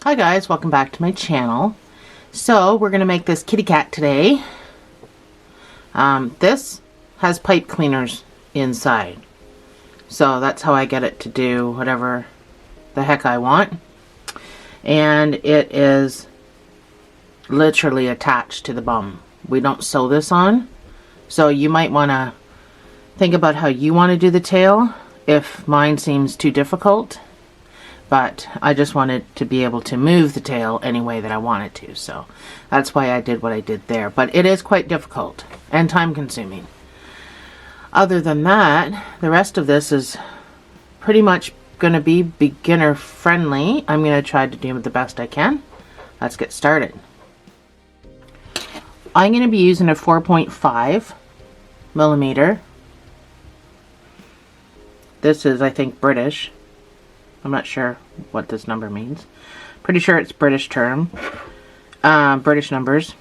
Hi guys, welcome back to my channel. So we're going to make this kitty cat today. This has pipe cleaners inside. So that's how I get it to do whatever the heck I want. And it is literally attached to the bum. We don't sew this on. So you might want to think about how you want to do the tail if mine seems too difficult. But I just wanted to be able to move the tail any way that I wanted to. So that's why I did what I did there. But it is quite difficult and time consuming. Other than that, the rest of this is pretty much going to be beginner friendly. I'm going to try to do the best I can. Let's get started. I'm going to be using a 4.5 millimeter. This is, I think, British. I'm not sure what this number means. Pretty sure it's British term. British numbers.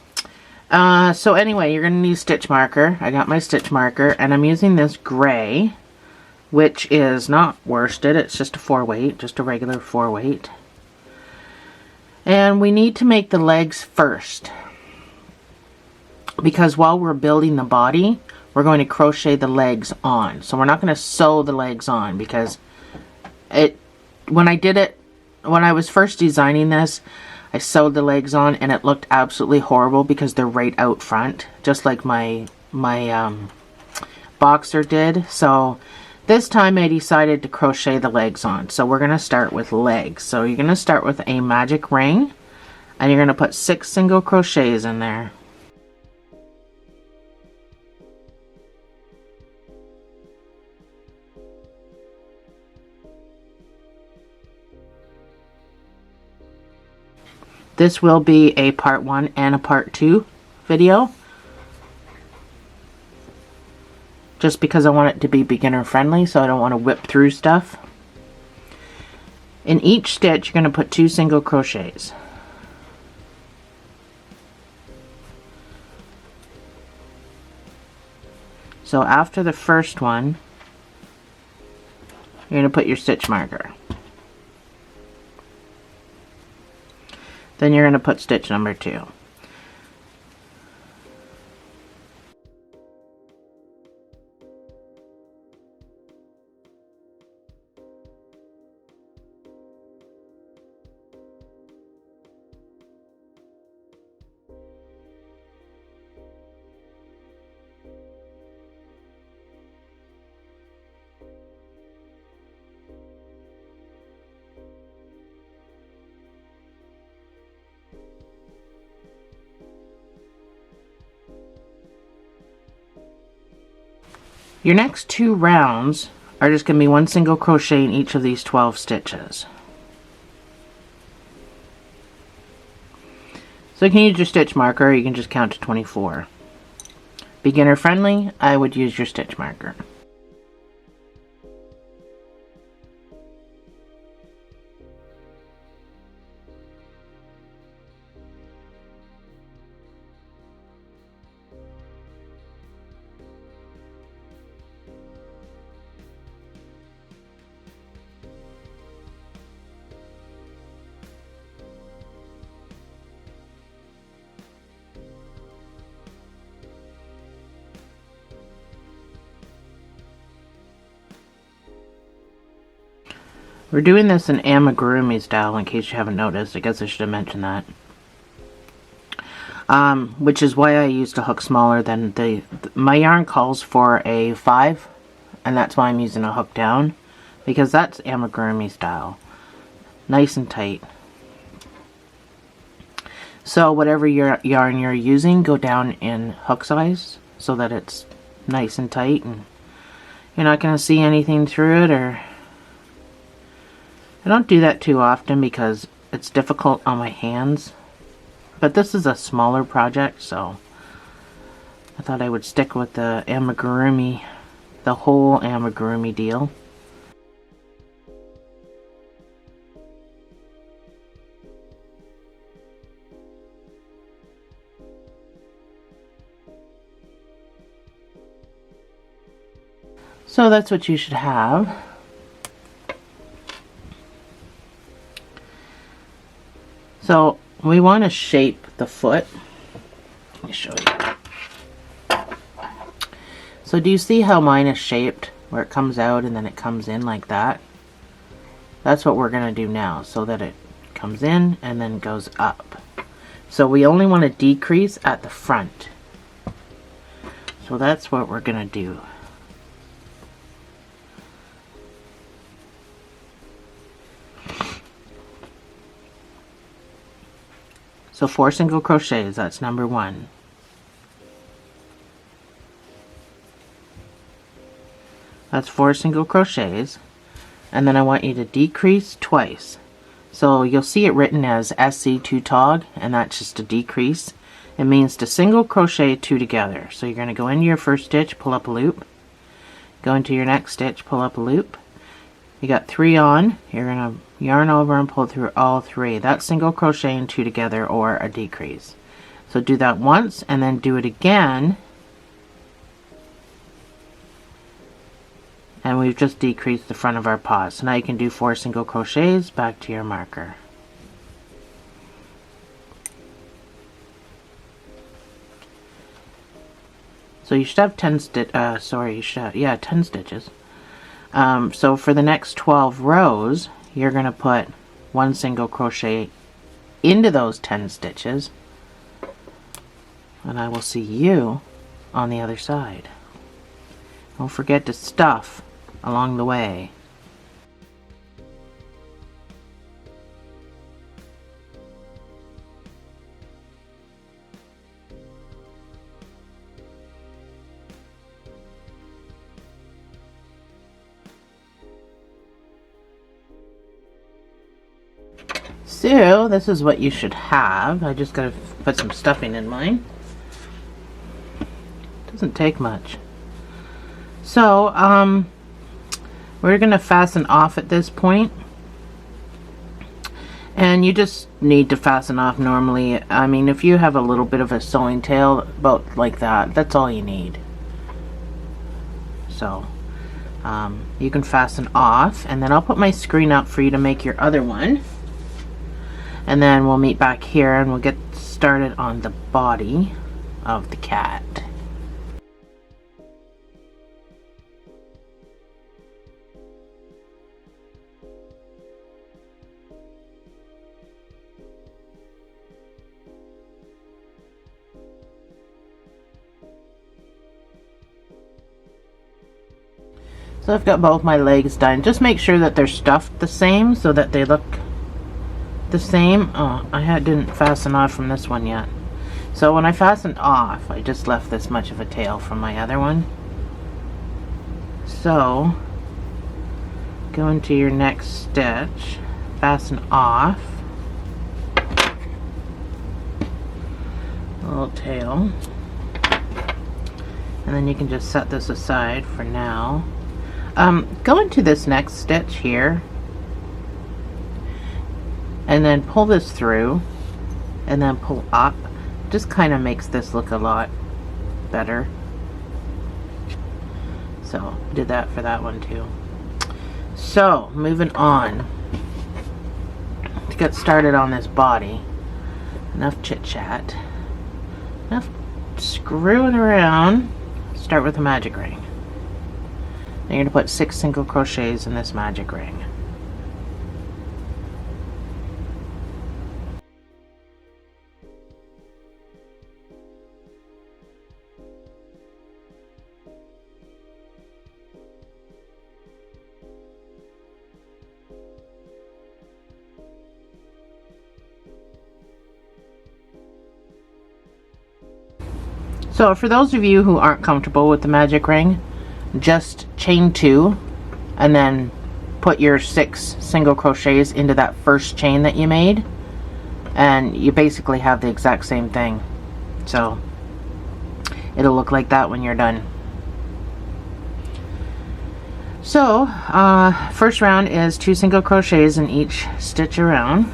So anyway, you're going to need a stitch marker. I got my stitch marker, and I'm using this gray, which is not worsted. It's just a 4-weight, just a regular 4-weight. And we need to make the legs first, because while we're building the body, we're going to crochet the legs on. So we're not going to sew the legs on, because when I was first designing this, I sewed the legs on and it looked absolutely horrible because they're right out front, just like my boxer did. So this time I decided to crochet the legs on. So we're going to start with legs. So you're going to start with a magic ring, and you're going to put 6 single crochets in there. This will be a part 1 and a part 2 video, just because I want it to be beginner friendly, so I don't want to whip through stuff. In each stitch, you're going to put 2 single crochets. So after the first one, you're going to put your stitch marker. Then you're going to put stitch number 2. Your next 2 rounds are just going to be 1 single crochet in each of these 12 stitches. So you can use your stitch marker, or you can just count to 24. Beginner friendly, I would use your stitch marker. We're doing this in amigurumi style, in case you haven't noticed. I guess I should have mentioned that. Which is why I used a hook smaller than my yarn calls for a 5, and that's why I'm using a hook down, because that's amigurumi style. Nice and tight. So whatever yarn you're using, go down in hook size so that it's nice and tight, and you're not going to see anything through it. Or I don't do that too often because it's difficult on my hands, but this is a smaller project, so I thought I would stick with the amigurumi, the whole amigurumi deal. So that's what you should have. So we want to shape the foot. Let me show you. So do you see how mine is shaped, where it comes out and then it comes in like that? That's what we're going to do now, so that it comes in and then goes up. So we only want to decrease at the front. So that's what we're going to do. So 4 single crochets, that's number 1. That's 4 single crochets. And then I want you to decrease twice. So you'll see it written as SC 2 tog, and that's just a decrease. It means to single crochet 2 together. So you're going to go into your first stitch, pull up a loop. Go into your next stitch, pull up a loop. You got 3 on, you're going to yarn over and pull through all 3. That's single crocheting 2 together, or a decrease. So do that once and then do it again, and we've just decreased the front of our paws. So now you can do 4 single crochets back to your marker. So you should have 10 10 stitches. So for the next 12 rows, you're going to put 1 single crochet into those 10 stitches, and I will see you on the other side. Don't forget to stuff along the way. So this is what you should have. I just gotta put some stuffing in mine. Doesn't take much. So we're gonna fasten off at this point, and you just need to fasten off normally. I mean, if you have a little bit of a sewing tail about like that, that's all you need. So you can fasten off, and then I'll put my screen up for you to make your other one. And then we'll meet back here and we'll get started on the body of the cat. So I've got both my legs done. Just make sure that they're stuffed the same so that they look the same. Oh, I didn't fasten off from this one yet. So when I fastened off, I just left this much of a tail from my other one. So go into your next stitch, fasten off a little tail, and then you can just set this aside for now. Go into this next stitch here and then pull this through and then pull up. Just kind of makes this look a lot better. So did that for that one too. So moving on to get started on this body. Enough chit chat, enough screwing around. Start with a magic ring. Then you're going to put 6 single crochets in this magic ring. So for those of you who aren't comfortable with the magic ring, just chain 2 and then put your 6 single crochets into that first chain that you made, and you basically have the exact same thing. So it'll look like that when you're done. So first round is 2 single crochets in each stitch around.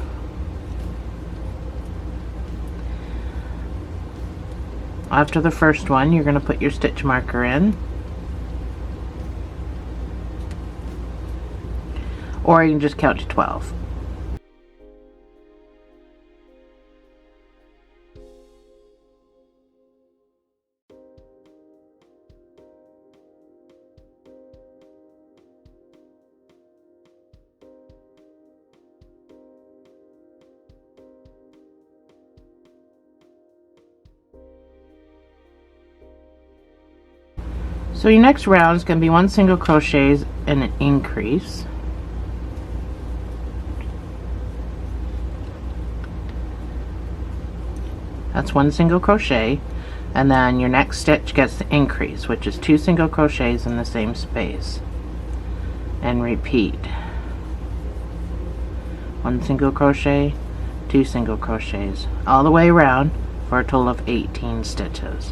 After the first one, you're going to put your stitch marker in, or you can just count to 12. So your next round is going to be 1 single crochet and an increase. That's 1 single crochet, and then your next stitch gets the increase, which is 2 single crochets in the same space, and repeat. 1 single crochet, 2 single crochets all the way around for a total of 18 stitches.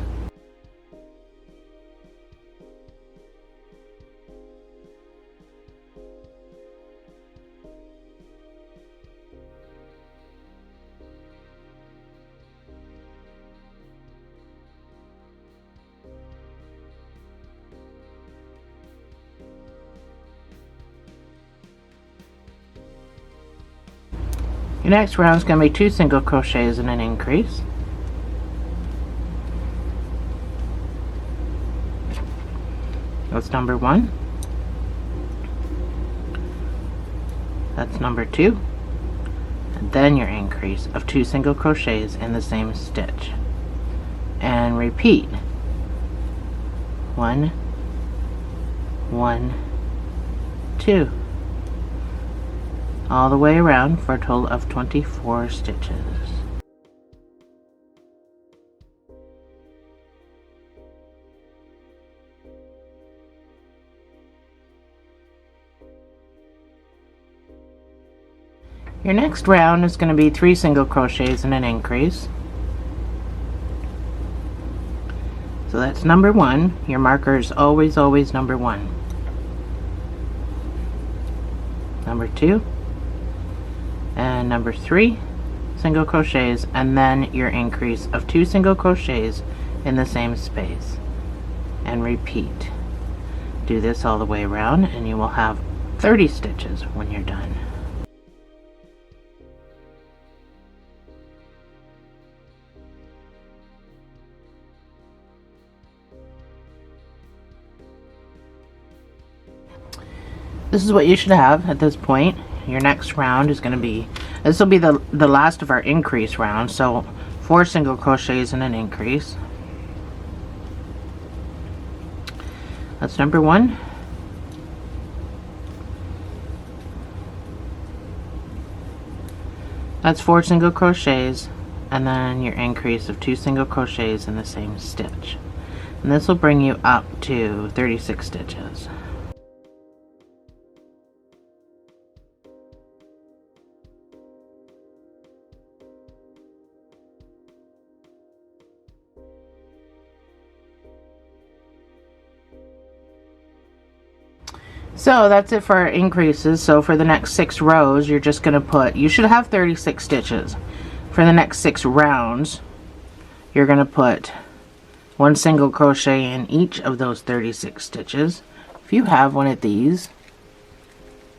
Your next round is going to be 2 single crochets and an increase. That's number 1. That's number 2. And then your increase of 2 single crochets in the same stitch. And repeat. 1, 1, 2. All the way around for a total of 24 stitches. Your next round is going to be 3 single crochets and an increase. So that's number 1. Your marker is always number 1. Number 2. And number 3 single crochets, and then your increase of 2 single crochets in the same space, and repeat. Do this all the way around and you will have 30 stitches when you're done. This is what you should have at this point. Your next round is going to be, this will be the last of our increase round, so 4 single crochets and an increase. That's number 1. That's 4 single crochets, and then your increase of 2 single crochets in the same stitch. And this will bring you up to 36 stitches. So that's it for our increases. So for the next 6 rows, you're just going to put, you should have 36 stitches. For the next 6 rounds, you're going to put 1 single crochet in each of those 36 stitches. If you have one of these,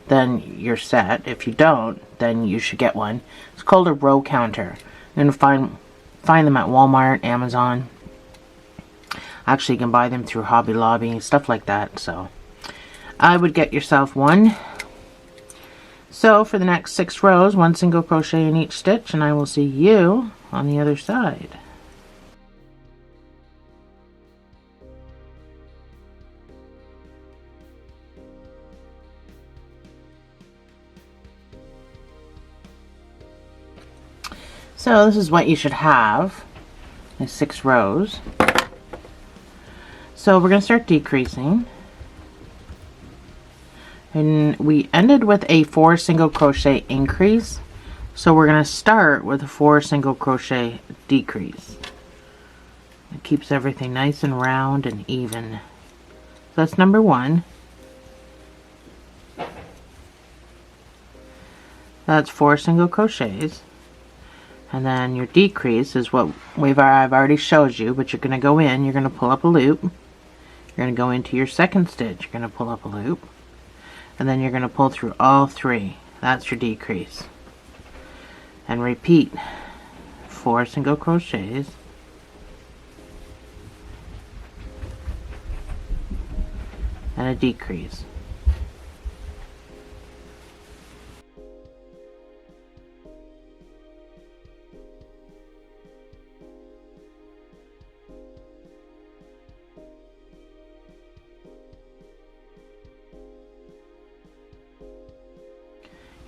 then you're set. If you don't, then you should get one. It's called a row counter. You're going to find them at Walmart, Amazon. Actually, you can buy them through Hobby Lobby, stuff like that. So I would get yourself one. So for the next 6 rows, 1 single crochet in each stitch, and I will see you on the other side. So this is what you should have, is 6 rows. So we're going to start decreasing. And we ended with a 4 single crochet increase. So we're going to start with a 4 single crochet decrease. It keeps everything nice and round and even. So that's number 1. That's 4 single crochets. And then your decrease is what I've already showed you, but you're going to go in, you're going to pull up a loop. You're going to go into your second stitch, you're going to pull up a loop. And then you're going to pull through all 3. That's your decrease. And repeat 4 single crochets. And a decrease.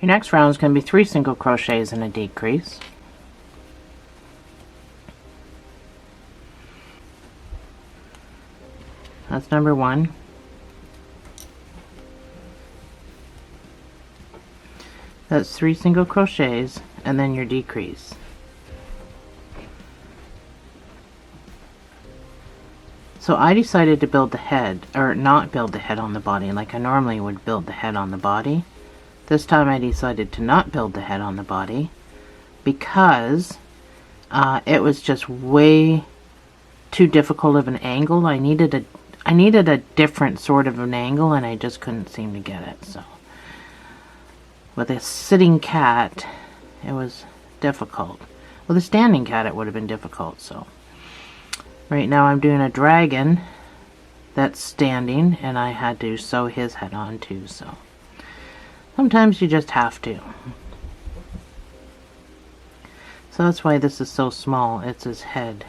Your next round is going to be 3 single crochets and a decrease. That's number 1. That's 3 single crochets and then your decrease. So I decided to build the head, or not build the head on the body like I normally would build the head on the body. This time I decided to not build the head on the body because it was just way too difficult of an angle. I needed a different sort of an angle and I just couldn't seem to get it. So with a sitting cat it was difficult. With a standing cat it would have been difficult. So right now I'm doing a dragon that's standing and I had to sew his head on too. So sometimes you just have to. So that's why this is so small. It's his head.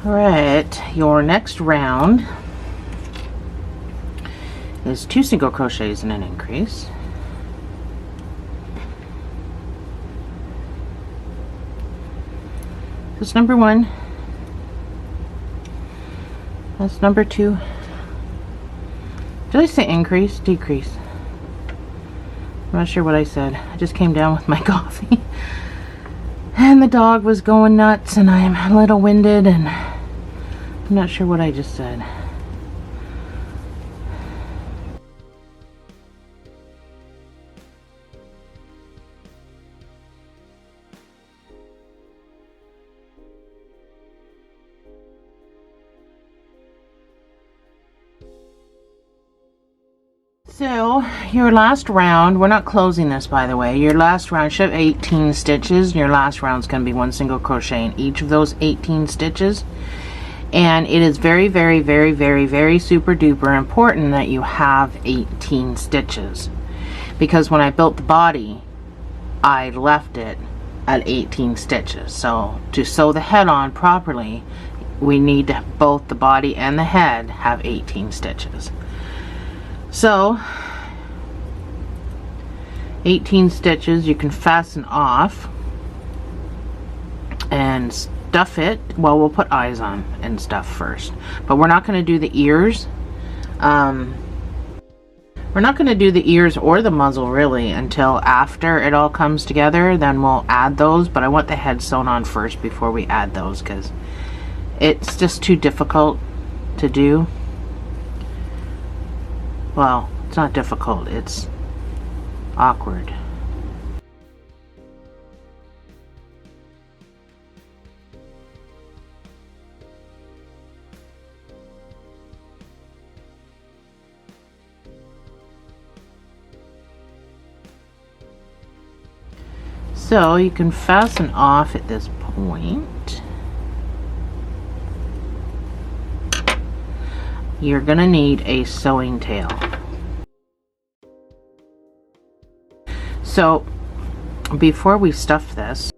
Alright, your next round is 2 single crochets and an increase. That's number 1. That's number 2. Did I say increase? Decrease. I'm not sure what I said. I just came down with my coffee. And the dog was going nuts and I'm a little winded and I'm not sure what I just said. So your last round, we're not closing this by the way, your last round should have 18 stitches. Your last round is going to be 1 single crochet in each of those 18 stitches. And it is very, very, very, very, very super duper important that you have 18 stitches. Because when I built the body, I left it at 18 stitches. So to sew the head on properly, we need to have both the body and the head have 18 stitches. So 18 stitches, you can fasten off and stuff it. Well, we'll put eyes on and stuff first, but we're not going to do the ears. We're not going to do the ears or the muzzle really until after it all comes together. Then we'll add those, but I want the head sewn on first before we add those because it's just too difficult to do. Well, it's not difficult, it's awkward. So you can fasten off at this point. You're gonna need a sewing tail. So before we stuff this,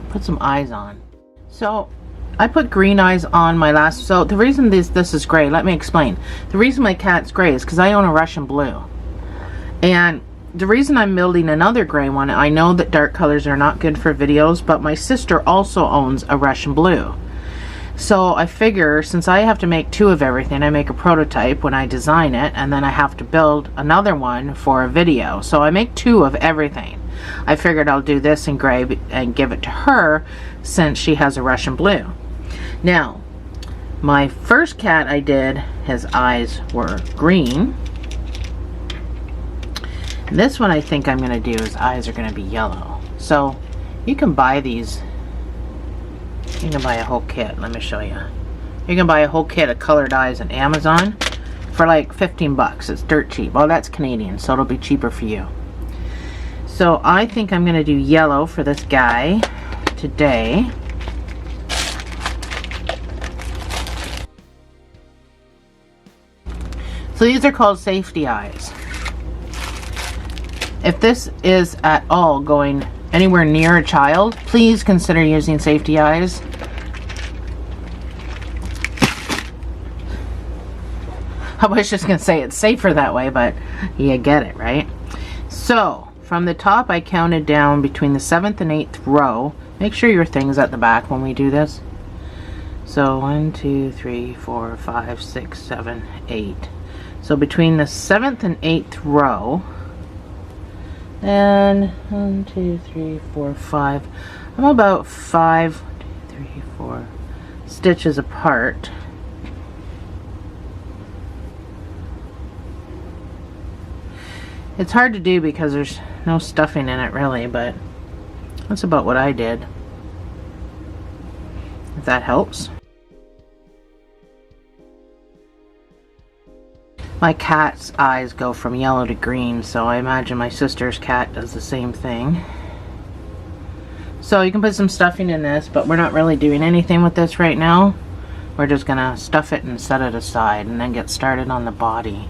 put some eyes on. So I put green eyes on my last, so the reason this is gray, let me explain. The reason my cat's gray is because I own a Russian blue. And the reason I'm building another gray one, I know that dark colors are not good for videos, but my sister also owns a Russian blue. So I figure since I have to make 2 of everything, I make a prototype when I design it, and then I have to build another one for a video. So I make 2 of everything. I figured I'll do this in gray and give it to her since she has a Russian blue. Now, my first cat I did, his eyes were green. This one I think I'm going to do, his eyes are going to be yellow. So you can buy these. You can buy a whole kit. Let me show you. You can buy a whole kit of colored eyes on Amazon for like 15 bucks. It's dirt cheap. Oh, that's Canadian, so it'll be cheaper for you. So I think I'm going to do yellow for this guy today. So these are called safety eyes. If this is at all going anywhere near a child, please consider using safety eyes. I was just going to say it's safer that way, but you get it, right? So, from the top, I counted down between the 7th and 8th row. Make sure your thing's at the back when we do this. So, 1, 2, 3, 4, 5, 6, 7, 8. So, between the 7th and 8th row, and 1, 2, 3, 4, 5. I'm about 5, 2, 3, 4 stitches apart. It's hard to do because there's no stuffing in it really, but that's about what I did. If that helps. My cat's eyes go from yellow to green, so I imagine my sister's cat does the same thing. So you can put some stuffing in this, but we're not really doing anything with this right now. We're just gonna stuff it and set it aside and then get started on the body.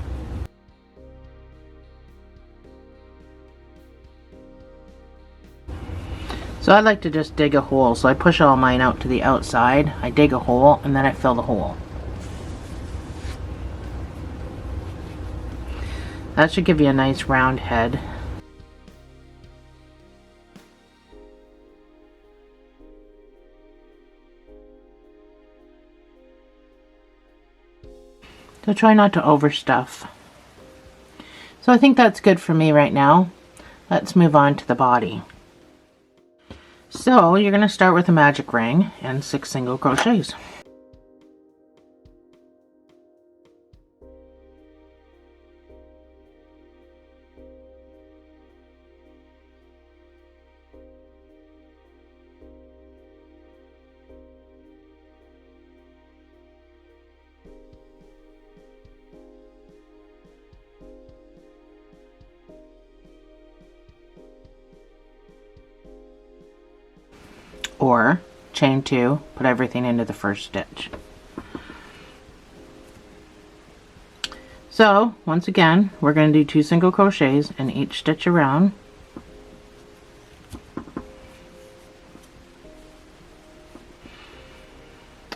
So I like to just dig a hole, so I push all mine out to the outside. I dig a hole and then I fill the hole. That should give you a nice round head. So try not to overstuff. So I think that's good for me right now. Let's move on to the body. So you're going to start with a magic ring and 6 single crochets. Or chain 2, put everything into the first stitch. So once again, we're going to do 2 single crochets in each stitch around.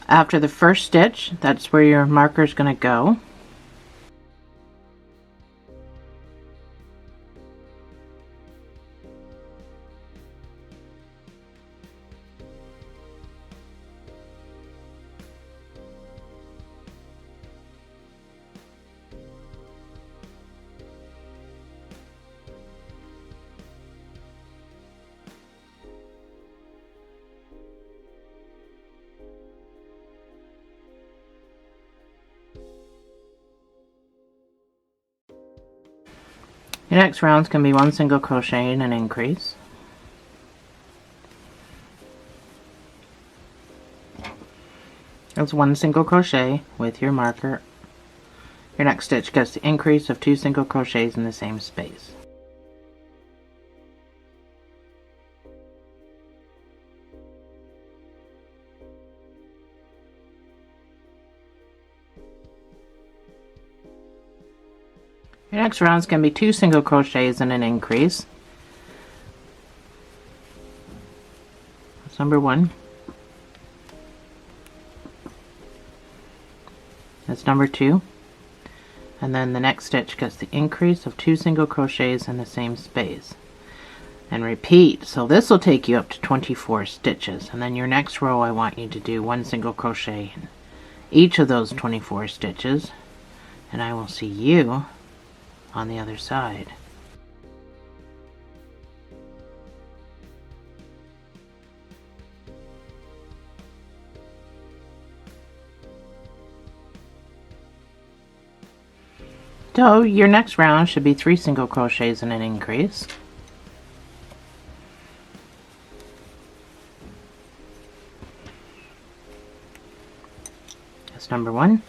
After the first stitch, that's where your marker is going to go. Your next round's going to be 1 single crochet and an increase. That's 1 single crochet with your marker. Your next stitch gets the increase of 2 single crochets in the same space. Your next round is going to be 2 single crochets and an increase. That's number 1. That's number 2. And then the next stitch gets the increase of 2 single crochets in the same space. And repeat. So this will take you up to 24 stitches. And then your next row, I want you to do 1 single crochet in each of those 24 stitches. And I will see you on the other side. So your next round should be 3 single crochets and an increase. That's number 1.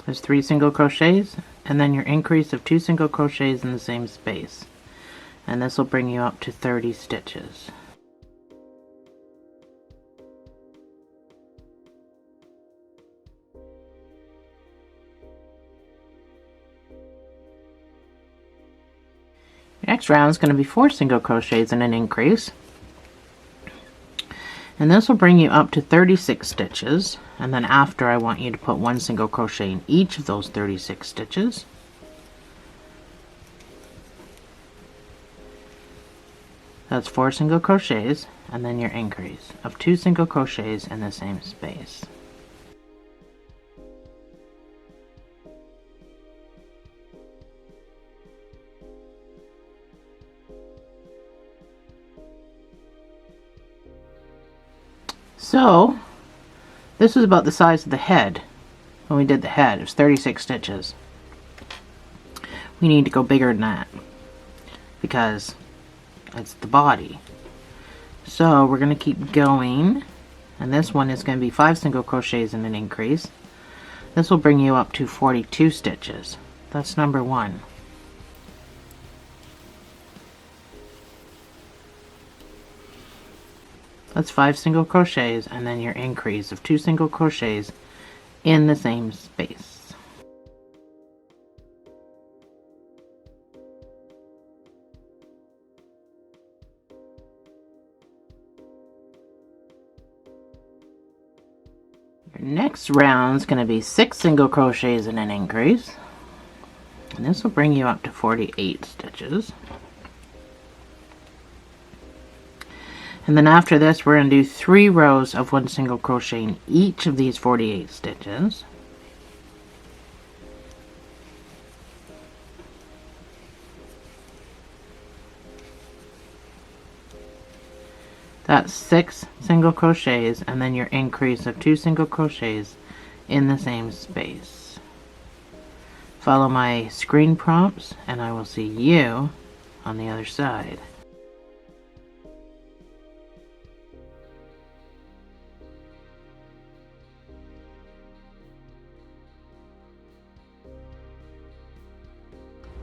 There's 3 single crochets and then your increase of 2 single crochets in the same space, and this will bring you up to 30 stitches. Next round is going to be 4 single crochets and an increase. And this will bring you up to 36 stitches. And then after, I want you to put 1 single crochet in each of those 36 stitches. That's 4 single crochets, and then your increase of 2 single crochets in the same space. So this was about the size of the head. When we did the head, it was 36 stitches. We need to go bigger than that because it's the body. So we're going to keep going, and this one is going to be 5 single crochets and an increase. This will bring you up to 42 stitches. That's number 1. That's 5 single crochets and then your increase of 2 single crochets in the same space. Your next round is going to be 6 single crochets and an increase, and this will bring you up to 48 stitches. And then after this, we're going to do 3 rows of 1 single crochet in each of these 48 stitches. That's 6 single crochets and then your increase of 2 single crochets in the same space. Follow my screen prompts and I will see you on the other side.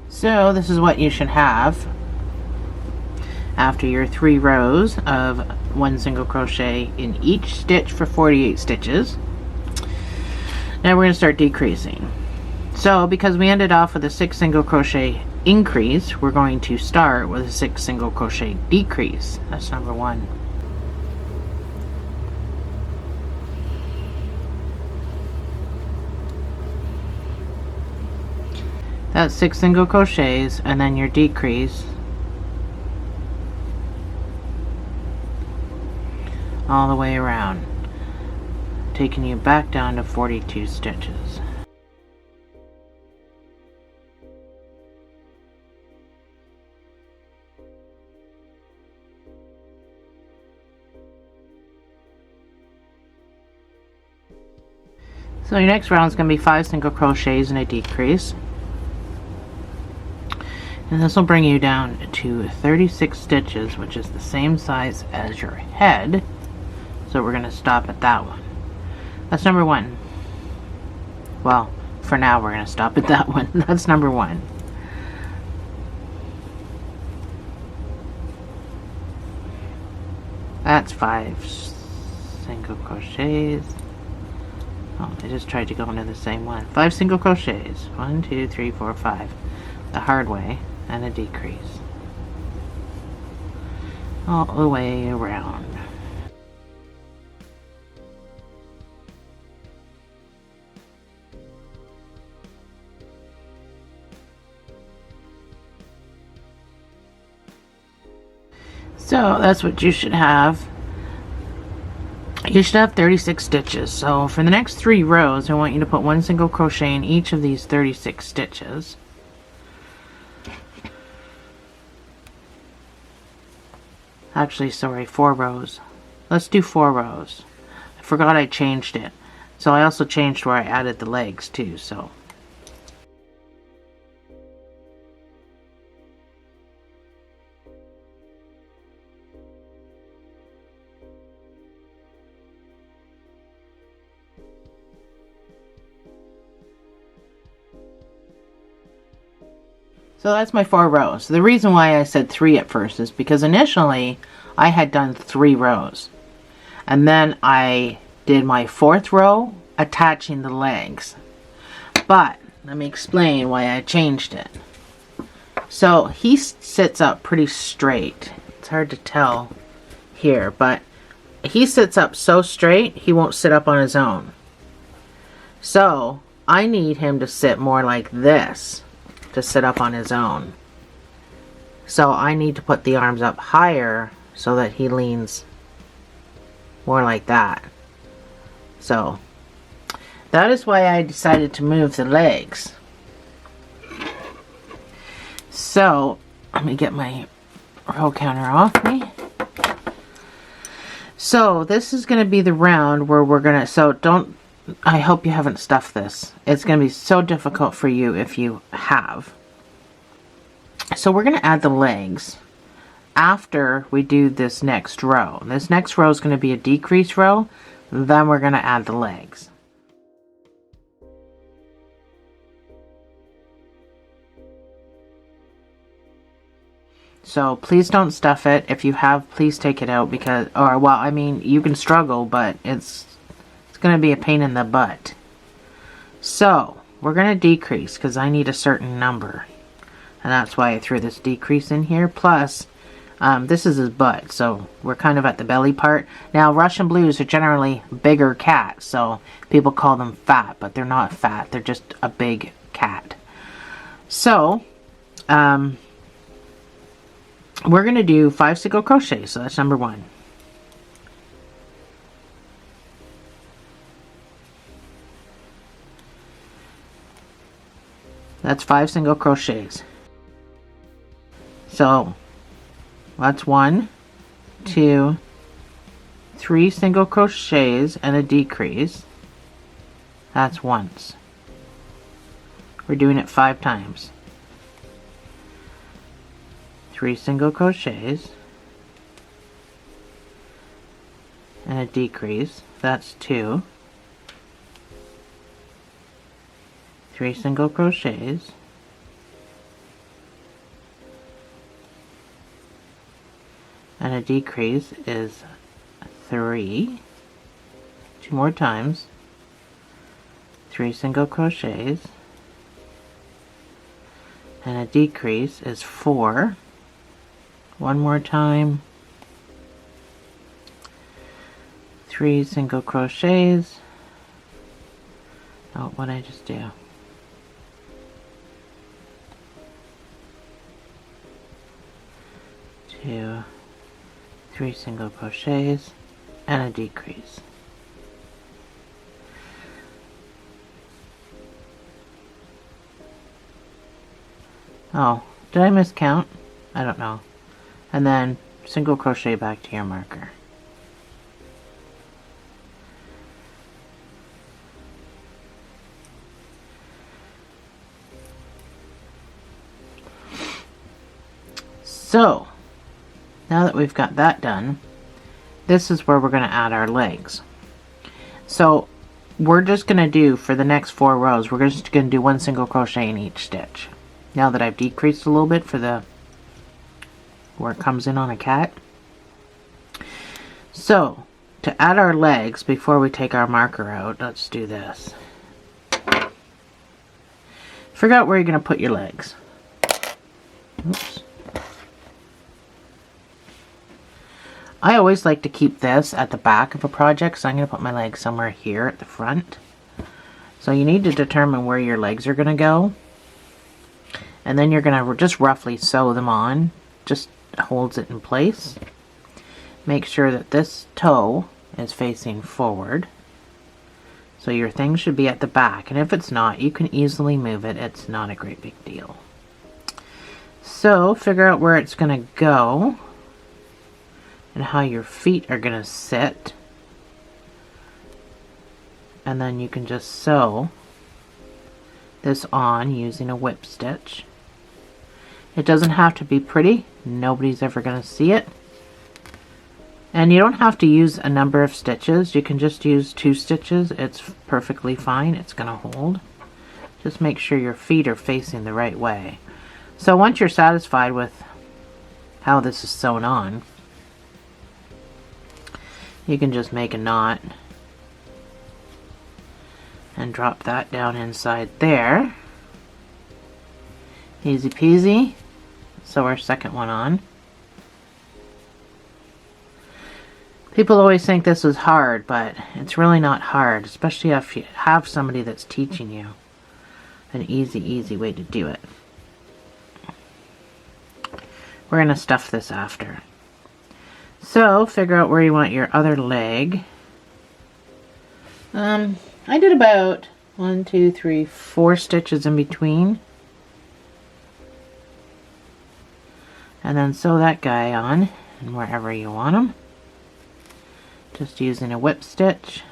So this is what you should have after your 3 rows of 1 single crochet in each stitch for 48 stitches. Now we're going to start decreasing. So because we ended off with a 6 single crochet increase, we're going to start with a 6 single crochet decrease. That's number 1. That's 6 single crochets and then your decrease all the way around, taking you back down to 42 stitches. So your next round is going to be 5 single crochets and a decrease. And this will bring you down to 36 stitches, which is the same size as your head. So we're going to stop at that one. That's number 1. Well, for now we're going to stop at that one. That's number 1. That's 5 single crochets. Oh, I just tried to go into the same one. 5 single crochets. 1, 2, 3, 4, 5. The hard way. And a decrease all the way around. So that's what you should have. You should have 36 stitches. So for the next 3 rows, I want you to put 1 single crochet in each of these 36 stitches. Actually, sorry, 4 rows. Let's do 4 rows. I forgot I changed it. So I also changed where I added the legs too, so. So that's my 4 rows. The reason why I said 3 at first is because initially I had done 3 rows. And then I did my 4th row attaching the legs. But let me explain why I changed it. So he sits up pretty straight. It's hard to tell here, but he sits up so straight, he won't sit up on his own. So I need him to sit more like this to sit up on his own. So I need to put the arms up higher so that he leans more like that. So that is why I decided to move the legs. So let me get my row counter off me. So this is going to be the round where we're going to, so don't, I hope you haven't stuffed this. It's going to be so difficult for you if you have. So we're going to add the legs after we do this next row. This next row is going to be a decrease row. Then we're going to add the legs. So please don't stuff it. If you have, please take it out because, or well, I mean, you can struggle, but it's going to be a pain in the butt. So we're going to decrease because I need a certain number. And that's why I threw this decrease in here. Plus, this is his butt, so we're kind of at the belly part. Now, Russian blues are generally bigger cats, so people call them fat, but they're not fat. They're just a big cat. So, we're going to do 5 single crochets, so that's number 1. That's 5 single crochets. So that's 1, 2, 3 single crochets and a decrease. That's once. We're doing it 5 times. 3 single crochets and a decrease. That's 2. 3 single crochets and a decrease is 3. 2 more times. 3 single crochets and a decrease is 4. 1 more time. 3 single crochets. Oh, what did I just do? 2, 3 single crochets and a decrease. Oh, did I miscount? I don't know. And then single crochet back to your marker. So now that we've got that done, this is where we're going to add our legs. So we're just going to do, for the next 4 rows, we're just going to do 1 single crochet in each stitch. Now that I've decreased a little bit for the where it comes in on a cat. So to add our legs before we take our marker out, let's do this. Figure out where you're going to put your legs. Oops. I always like to keep this at the back of a project, so I'm going to put my legs somewhere here at the front. So you need to determine where your legs are going to go. And then you're going to just roughly sew them on. Just holds it in place. Make sure that this toe is facing forward. So your thing should be at the back. And if it's not, you can easily move it. It's not a great big deal. So figure out where it's going to go. And how your feet are going to sit. And then you can just sew this on using a whip stitch. It doesn't have to be pretty. Nobody's ever going to see it. And you don't have to use a number of stitches. You can just use 2 stitches. It's perfectly fine. It's going to hold. Just make sure your feet are facing the right way. So once you're satisfied with how this is sewn on, you can just make a knot and drop that down inside there. Easy peasy. sew our second one on. People always think this is hard, but it's really not hard, especially if you have somebody that's teaching you an easy way to do it. We're going to stuff this after. So, figure out where you want your other leg. I did about 1, 2, 3, 4 stitches in between. And then sew that guy on, and wherever you want him. Just using a whip stitch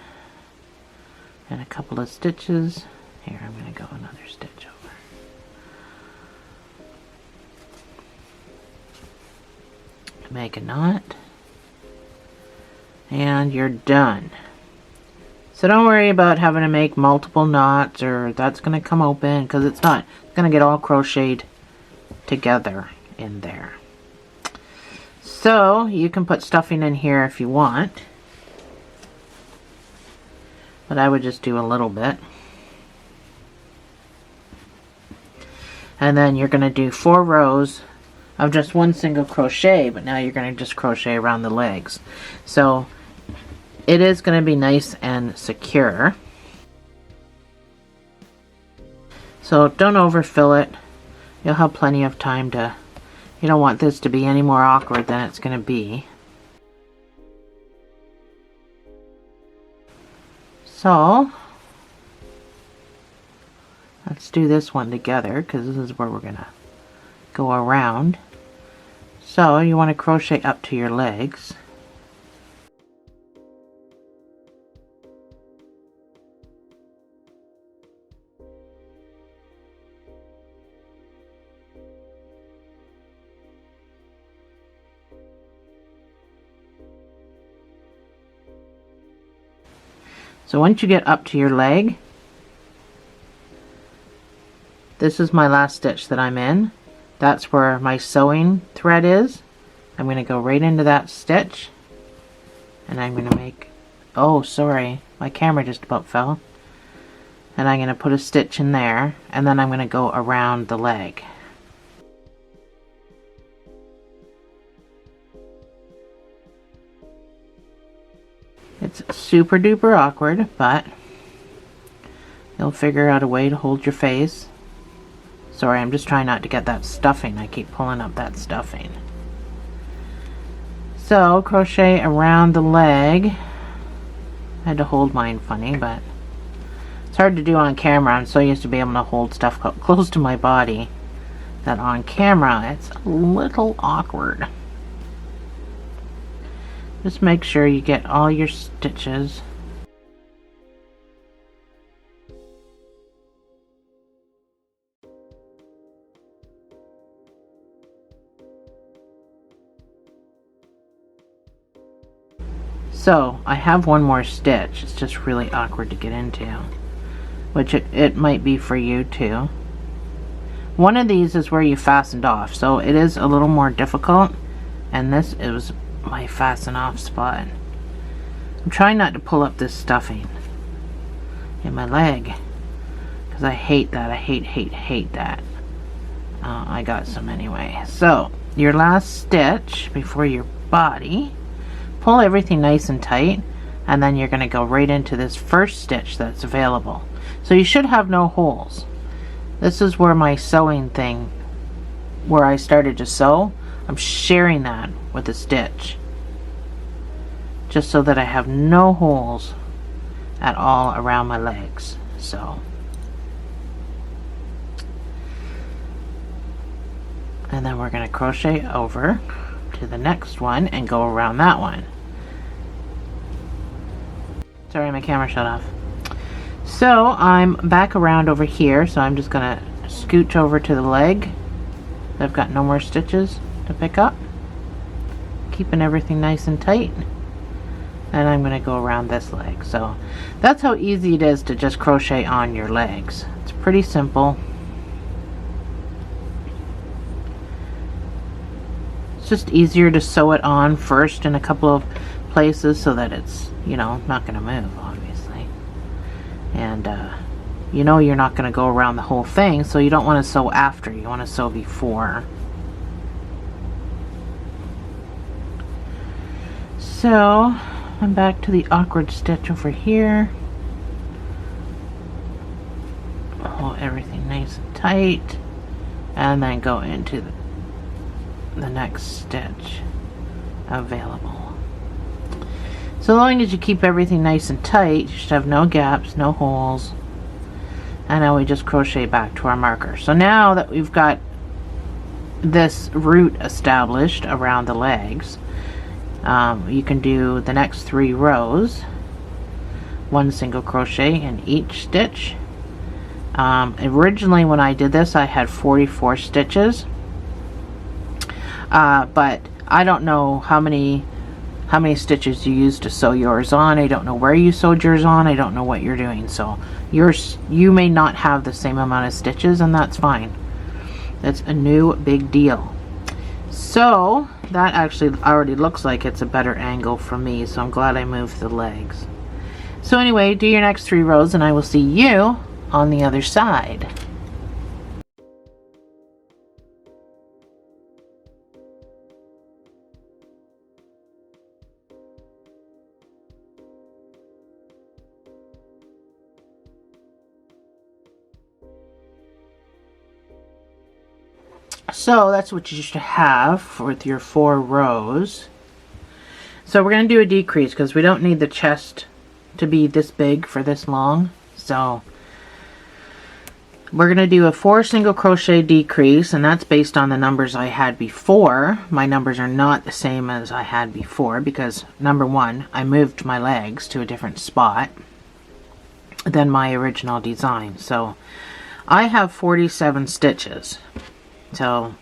and a couple of stitches. Here, I'm going to go another stitch over. Make a knot. And you're done. So don't worry about having to make multiple knots or that's going to come open, because it's not. It's going to get all crocheted together in there. So you can put stuffing in here if you want, but I would just do a little bit. And then you're going to do 4 rows of just one single crochet, but now you're going to just crochet around the legs. So it is going to be nice and secure. So don't overfill it. You'll have plenty of time to, you don't want this to be any more awkward than it's going to be. So let's do this one together, because this is where we're going to go around. So you want to crochet up to your legs. So once you get up to your leg, this is my last stitch that I'm in. That's where my sewing thread is. I'm going to go right into that stitch, and I'm going to make, oh sorry, my camera just about fell. And I'm going to put a stitch in there, and then I'm going to go around the leg. It's super duper awkward, but you'll figure out a way to hold your face. Sorry, I'm just trying not to get that stuffing. I keep pulling up that stuffing. So, crochet around the leg. I had to hold mine funny, but it's hard to do on camera. I'm so used to being able to hold stuff close to my body that on camera it's a little awkward. Just make sure you get all your stitches. So I have one more stitch. It's just really awkward to get into, which it might be for you too. One of these is where you fastened off, so it is a little more difficult, and this is my fasten off spot. I'm trying not to pull up this stuffing in my leg, because I hate that. I hate that. I got some anyway. So your last stitch before your body, pull everything nice and tight, and then you're going to go right into this first stitch that's available. So you should have no holes. This is where my sewing thing, where I started to sew, I'm sharing that with a stitch, just so that I have no holes at all around my legs. So, and then we're going to crochet over to the next one and go around that one. Sorry, my camera shut off. So I'm back around over here, so I'm just going to scooch over to the leg. I've got no more stitches to pick up, keeping everything nice and tight, and I'm going to go around this leg. So that's how easy it is to just crochet on your legs. It's pretty simple. It's just easier to sew it on first in a couple of places so that it's, you know, not going to move, obviously. And you know you're not going to go around the whole thing, so you don't want to sew after. You want to sew before. So I'm back to the awkward stitch over here. Hold everything nice and tight, and then go into the next stitch available. So long as you keep everything nice and tight, you should have no gaps, no holes. And now we just crochet back to our marker. So now that we've got this root established around the legs, you can do the next 3 rows, 1 single crochet in each stitch. Originally when I did this I had 44 stitches, but I don't know how many stitches you used to sew yours on. I don't know where you sewed yours on. I don't know what you're doing, so you may not have the same amount of stitches, and that's fine. That's a new big deal. So that actually already looks like it's a better angle for me, so I'm glad I moved the legs. So anyway, do your next 3 rows and I will see you on the other side. So that's what you should have with your 4 rows. So we're going to do a decrease because we don't need the chest to be this big for this long. So we're going to do a 4 single crochet decrease, and that's based on the numbers I had before. My numbers are not the same as I had before because, number 1, I moved my legs to a different spot than my original design. So I have 47 stitches. So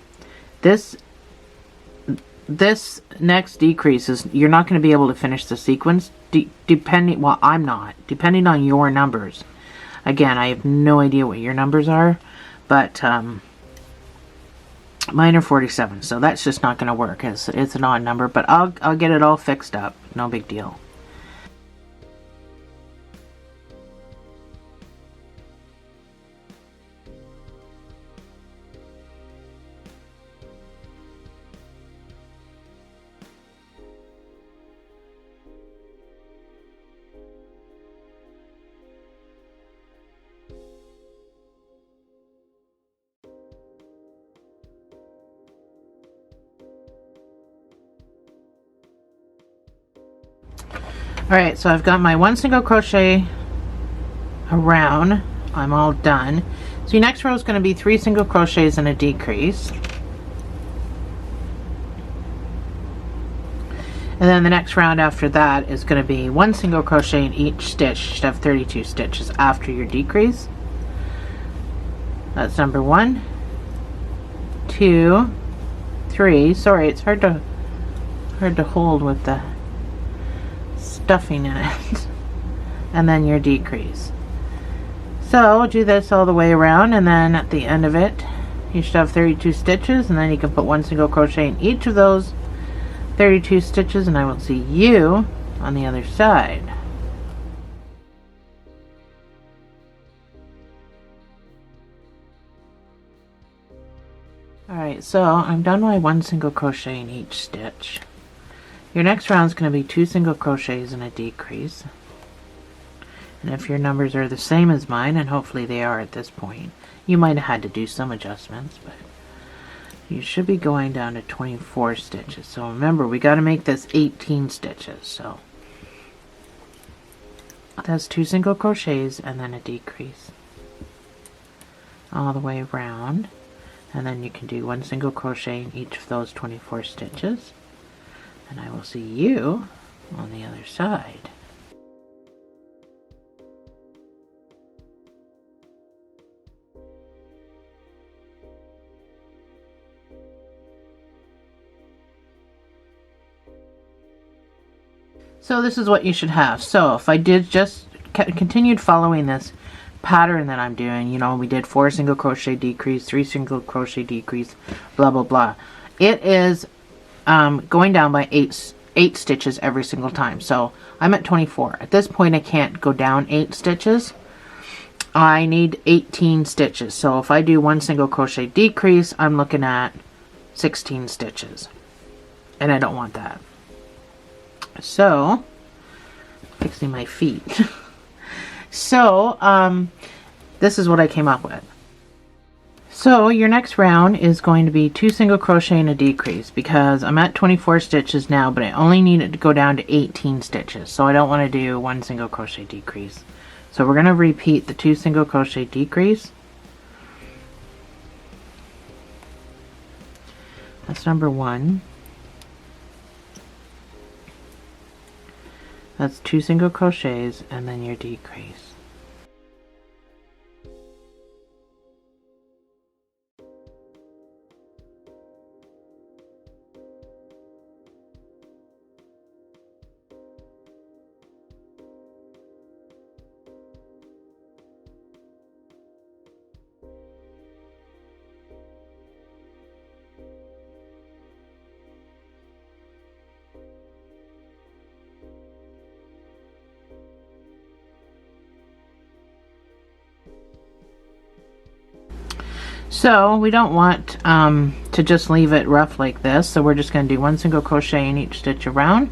this next decrease is, you're not going to be able to finish the sequence depending, well, I'm not, depending on your numbers. Again, I have no idea what your numbers are, but mine are 47, so that's just not going to work. It's an odd number, but I'll get it all fixed up. No big deal. Alright, so I've got my 1 single crochet around. I'm all done. So your next row is going to be 3 single crochets and a decrease. And then the next round after that is going to be 1 single crochet in each stitch. You should have 32 stitches after your decrease. That's number 1, 2, 3. Sorry, it's hard to hold with the stuffing in it. And then your decrease. So do this all the way around, and then at the end of it you should have 32 stitches, and then you can put 1 single crochet in each of those 32 stitches, and I will see you on the other side. Alright, so I'm done my 1 single crochet in each stitch. Your next round is going to be 2 single crochets and a decrease. And if your numbers are the same as mine, and hopefully they are at this point, you might have had to do some adjustments, but you should be going down to 24 stitches. So remember, we got to make this 18 stitches. So that's 2 single crochets and then a decrease all the way around, and then you can do 1 single crochet in each of those 24 stitches, and I will see you on the other side. So this is what you should have. So if I did just continued following this pattern that I'm doing, you know, we did 4 single crochet decrease, 3 single crochet decrease, blah blah blah. It is going down by 8 stitches every single time. So I'm at 24. At this point I can't go down 8 stitches. I need 18 stitches. So if I do 1 single crochet decrease, I'm looking at 16 stitches. And I don't want that. So, fixing my feet. So, this is what I came up with. So your next round is going to be 2 single crochet and a decrease, because I'm at 24 stitches now, but I only need it to go down to 18 stitches. So I don't want to do 1 single crochet decrease. So we're going to repeat the 2 single crochet decrease. That's number 1. That's 2 single crochets and then your decrease. So we don't want to just leave it rough like this, so we're just going to do 1 single crochet in each stitch around,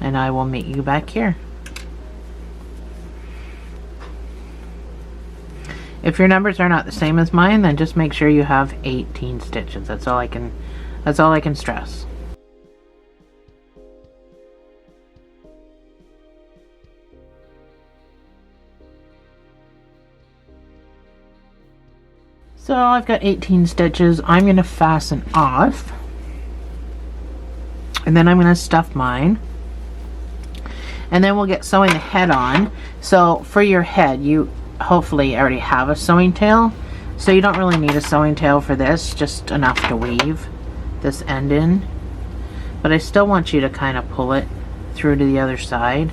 and I will meet you back here. If your numbers are not the same as mine, then just make sure you have 18 stitches. That's all I can stress. So I've got 18 stitches. I'm going to fasten off, and then I'm going to stuff mine, and then we'll get sewing the head on. So for your head, you hopefully already have a sewing tail, so you don't really need a sewing tail for this, just enough to weave this end in. But I still want you to kind of pull it through to the other side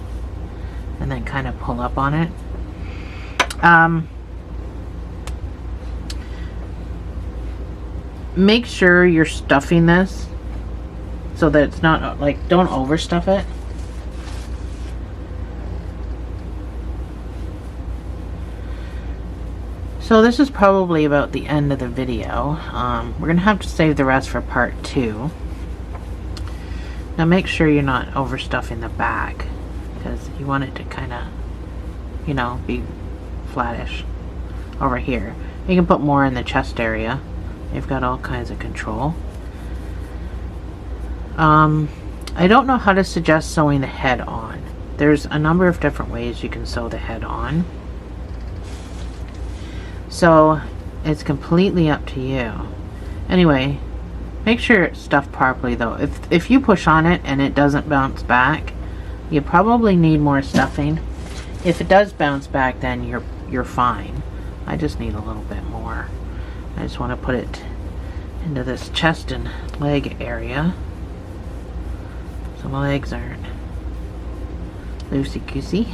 and then kind of pull up on it. Make sure you're stuffing this so that it's not like, don't overstuff it. So this is probably about the end of the video. We're gonna have to save the rest for part 2. Now make sure you're not overstuffing the back, because you want it to kind of, you know, be flattish over here. You can put more in the chest area. You've got all kinds of control. I don't know how to suggest sewing the head on. There's a number of different ways you can sew the head on. So it's completely up to you. Anyway, make sure it's stuffed properly though. If you push on it and it doesn't bounce back, you probably need more stuffing. If it does bounce back, then you're fine. I just need a little bit more. I just want to put it into this chest and leg area so my legs aren't loosey-goosey.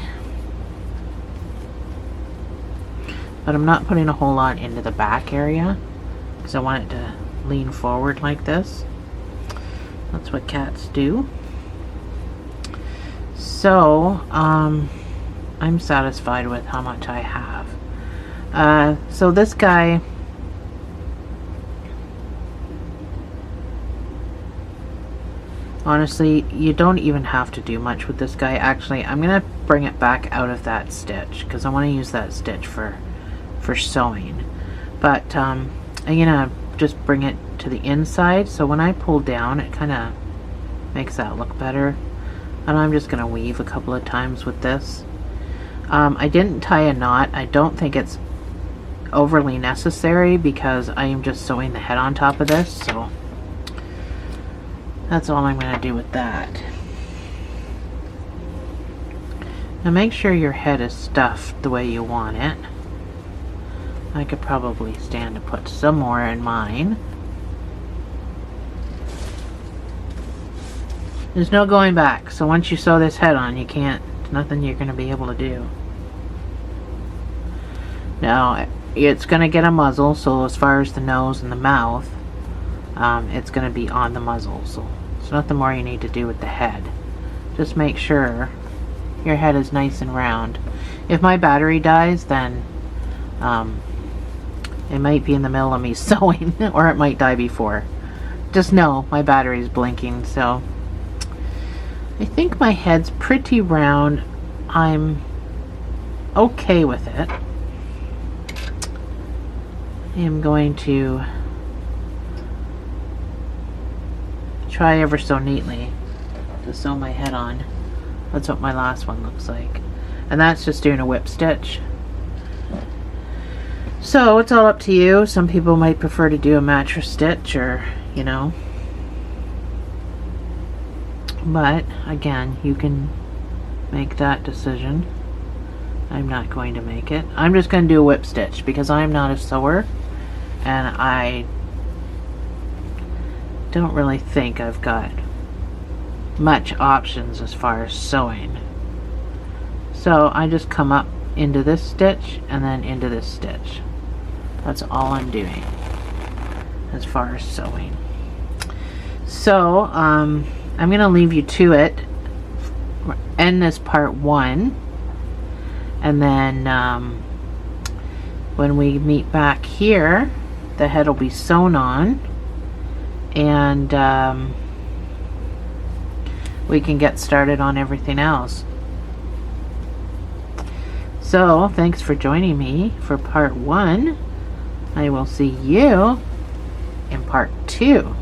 But I'm not putting a whole lot into the back area because I want it to lean forward like this. That's what cats do. So I'm satisfied with how much I have. So this guy, honestly, you don't even have to do much with this guy. Actually, I'm gonna bring it back out of that stitch because I want to use that stitch for sewing. But I'm gonna just bring it to the inside, so when I pull down it kind of makes that look better. And I'm just gonna weave a couple of times with this. I didn't tie a knot. I don't think it's overly necessary because I am just sewing the head on top of this, so that's all I'm going to do with that. Now make sure your head is stuffed the way you want it. I could probably stand to put some more in mine. There's no going back, so once you sew this head on, you can't, there's nothing you're going to be able to do. Now, it's going to get a muzzle, so as far as the nose and the mouth, it's going to be on the muzzle, so there's nothing more you need to do with the head. Just make sure your head is nice and round. If my battery dies, then it might be in the middle of me sewing, or it might die before. Just know my battery is blinking, so I think my head's pretty round. I'm okay with it. I am going to try ever so neatly to sew my head on. That's what my last one looks like. And that's just doing a whip stitch. So it's all up to you. Some people might prefer to do a mattress stitch, or, you know. But again, you can make that decision. I'm not going to make it. I'm just going to do a whip stitch because I'm not a sewer, and I don't really think I've got much options as far as sewing. So I just come up into this stitch and then into this stitch. That's all I'm doing as far as sewing. So I'm going to leave you to it. End this part 1, and then when we meet back here, the head will be sewn on, and we can get started on everything else. So thanks for joining me for part 1. I will see you in part 2.